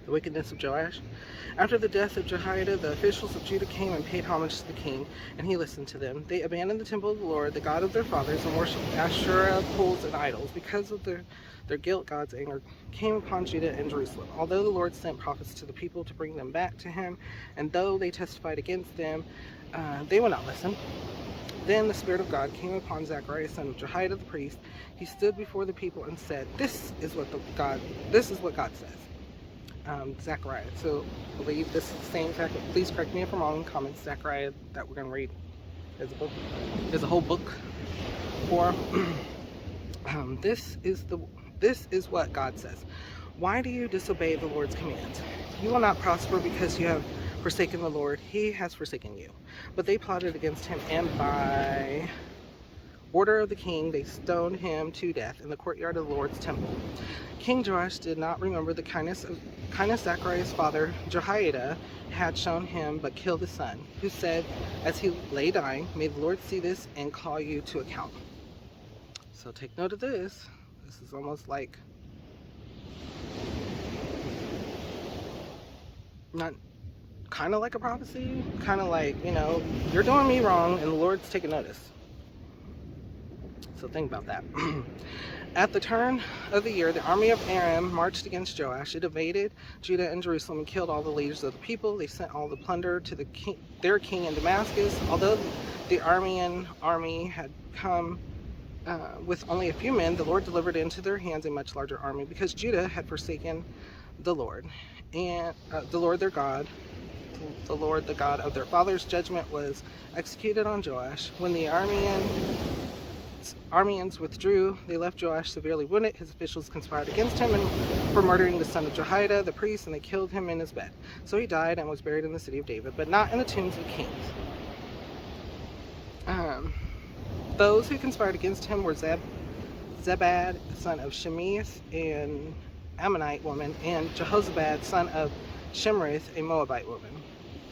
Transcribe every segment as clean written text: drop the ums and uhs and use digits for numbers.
The wickedness of Joash. After the death of Jehoiada, the officials of Judah came and paid homage to the king, and he listened to them. They abandoned the temple of the Lord, the God of their fathers, and worshipped Asherah poles and idols. Because of their guilt, God's anger came upon Judah and Jerusalem. Although the Lord sent prophets to the people to bring them back to him, and though they testified against them, they would not listen. Then the Spirit of God came upon Zechariah, son of Jehoiada the priest. He stood before the people and said, This is what God says. Zechariah. So I believe this is the same Zechariah. Please correct me if I'm wrong in comments. Zechariah that we're going to read as a book. There's a whole book for. This is what God says. Why do you disobey the Lord's commands? You will not prosper because you have forsaken the Lord. He has forsaken you. But they plotted against him, and by order of the king, they stoned him to death in the courtyard of the Lord's temple. King Joash did not remember the kindness Zechariah's father Jehoiada had shown him, but killed his son, who said, as he lay dying, May the Lord see this and call you to account. So take note of this. This is almost like not kind of like a prophecy, kind of like, you're doing me wrong and the Lord's taking notice. So think about that. At the turn of the year, the army of Aram marched against Joash. It invaded Judah and Jerusalem and killed all the leaders of the people. They sent all the plunder to their king in Damascus. Although the Aramean army had come with only a few men, the Lord delivered into their hands a much larger army because Judah had forsaken the Lord and the Lord their God. The Lord, the God of their fathers' judgment was executed on Joash. When the Arameans withdrew, they left Joash severely wounded. His officials conspired against him for murdering the son of Jehoiada, the priest, and they killed him in his bed. So he died and was buried in the city of David, but not in the tombs of kings. Those who conspired against him were Zebad, son of Shemeith, an Ammonite woman, and Jehozabad, son of Shimrith, a Moabite woman.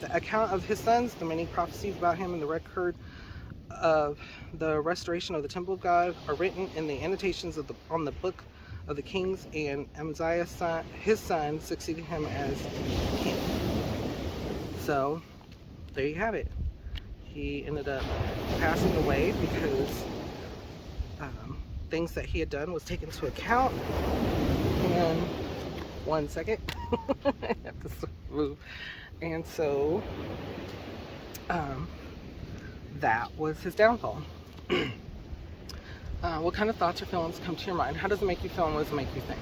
The account of his sons, the many prophecies about him, and the record of the restoration of the temple of God are written in the annotations on the book of the kings, and Amaziah, his son, succeeded him as king. So there you have it. He ended up passing away because things that he had done was taken into account. And 1 second, I have to move. And so that was his downfall. What kind of thoughts or feelings come to your mind? How does it make you feel, and what does it make you think?